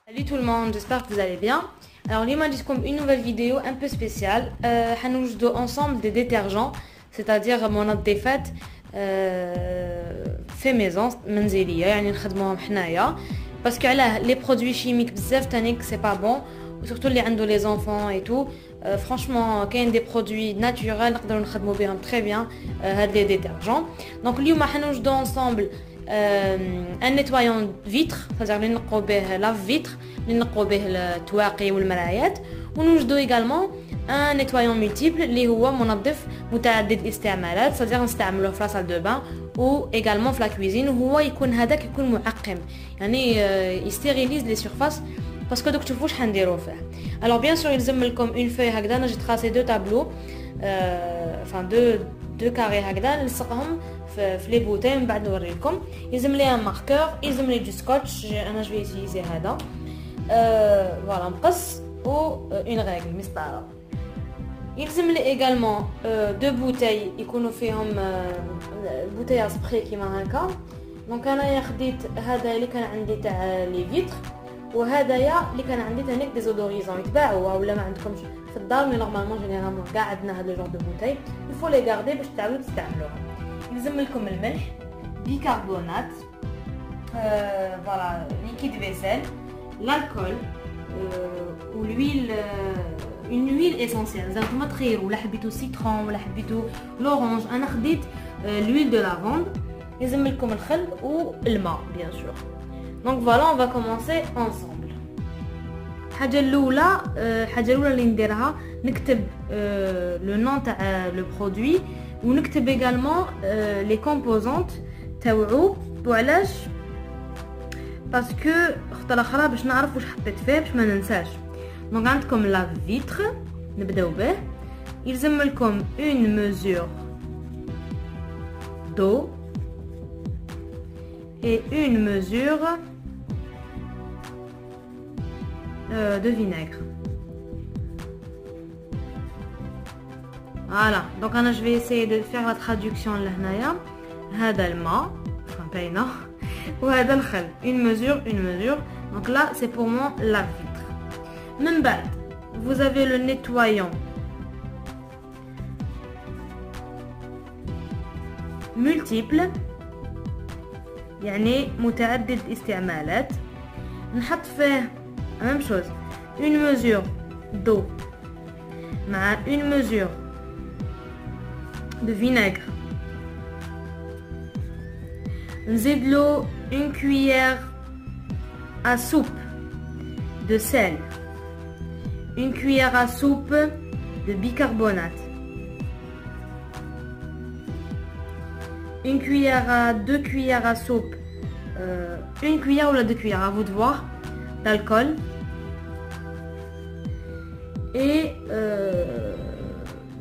Salut tout le monde, j'espère que vous allez bien. Alors, Lima dit comme une nouvelle vidéo un peu spéciale. Nous jouons ensemble des détergents, c'est-à-dire mon défait fait maison, منزلية, يعني نخدموهم حنايا. Parce que les produits chimiques بزاف تانيك c'est pas bon, surtout les عندو les enfants et tout. Franchement, كاين des produits naturels نقدروا نخدموا بهم très bien هاد les détergents. Donc اليوم حنوجدوا ensemble un nettoyant vitre, c'est-à-dire اللي نقوا به lave-vitre, اللي نقوا به التواقي والمرايات. ونوجدوا également un nettoyant multiple اللي هو منظف متعدد الاستعمالات، c'est-à-dire نستعملوه في la salle de bain ou également في la cuisine. وهو يكون هذاك يكون معقم، يعني يستيريليز لي surfaces parce que دوك تشوفوا شحال نديروا فيه. Alors bien sûr يلزم لكم une feuille هكذا، انا جيت tracé deux tableaux enfin deux carrés هكذا نلصقهم في لي بوتاي من بعد نوريكم. يلزم لي ان ماركور، يلزم لي دو سكوتش، انا جو يوتيليزي هذا فوالا مقص و اون ريغل مسطره. يلزم لي ايغالمون دو بوتاي يكونوا فيهم بوتاي سبراي كيما هكا. دونك انايا خديت هذا اللي كان عندي تاع لي فيتر، وهذايا اللي كان عندي تانيك ديزودوريزون يتباعوا ولا ما عندكمش في الدار، مي نورمالمون جينيرالمون كاع عندنا هاد لو جور دو بوتاي يفو لي غاردي باش تعاودوا تستعملوهم. يلزم لكم الملح، بيكربونات، فوالا ليكيد فيسيل، l'alcool والhuile une huile essentielle. نتوما تخيروا ولا حبيتو سيترون ولا حبيتو لورانج. انا خديت l'huile de lavande. يلزم لكم الخل والماء bien sûr. Donc voilà, on va commencer ensemble. الحاجه الاولى اللي نديرها نكتب لو نون تاع لو برودوي، ونكتب également les composantes تاوعو. وعلاش؟ باسكو خطره اخرى باش نعرف واش حطيت فيه باش ما ننساش. دونك عندكم لا فيتر نبداو به. يلزم لكم une mesure d'eau et une mesure de vinaigre. Voilà, donc je vais essayer de faire la traduction لهنايا. هذا الماء باينه وهذا الخل، une mesure. Donc là c'est pour mon lave-vitre. من بعد vous avez le nettoyant multiple، يعني متعدد استعمالات. نحط فيه même chose une mesure d'eau مع une mesure de vinaigre. نزيد له une cuillère à soupe de sel, une cuillère à soupe de bicarbonate, une cuillère à deux cuillères à soupe, une cuillère ou la deux cuillères à vous de voir d'alcool, et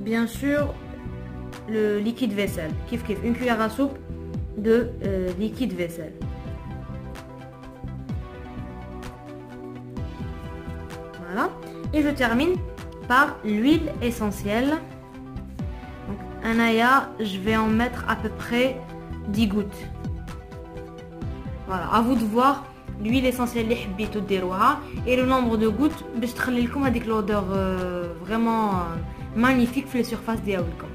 bien sûr le liquide vaisselle, une cuillère à soupe de liquide vaisselle. Voilà, et je termine par l'huile essentielle. Donc Anaya, je vais en mettre à peu près 10 gouttes. Voilà, à vous de voir l'huile essentielle اللي حبيتو ديروها et le nombre de gouttes باش تخلي لكم هذيك l'odeur vraiment magnifique في les surfaces ديالكم.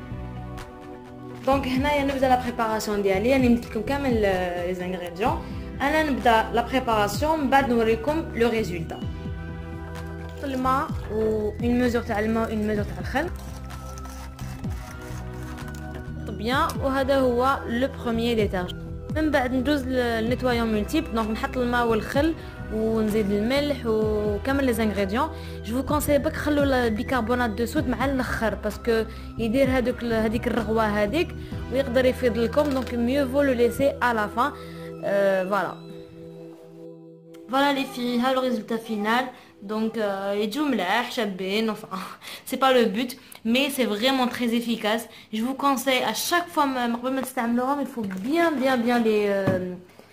دونك هنايا نبدا لا بريباراسيون ديالي. انا مديت لكم كامل لي زانغريديون. انا نبدا لا بريباراسيون من بعد نوريكم لو ريزولتا. الماء و اون ميزور تاع الماء و اون ميزور تاع الخل بيان، وهذا هو لو بروميير ديترجون. من بعد ندوز للنيتوايون مولتيبل. دونك نحط الماء والخل ونزيد الملح وكامل لي زانغريديون. جو كونساي بك خلوا البيكربونات دو صود مع الاخر باسكو يدير هذيك الرغوه هذيك ويقدر يفيض لكم. دونك ميو فو لو ليسي ا لا فان. فوالا لي في ها لو ريزولتا فينال. Donc يجوا ملاح شابين. Enfin c'est pas le but mais c'est vraiment très efficace. Je vous conseille à chaque fois قبل ما تستعملوهم il faut bien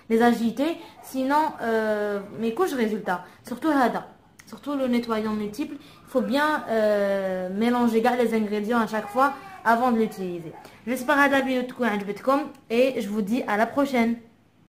les agiter, sinon ما يكونش résultat. Surtout هذا, surtout le nettoyant multiple, il faut bien mélanger les ingrédients à chaque fois avant de l'utiliser. J'espère que هذا الفيديو تكون عجبتكم et je vous dis à la prochaine.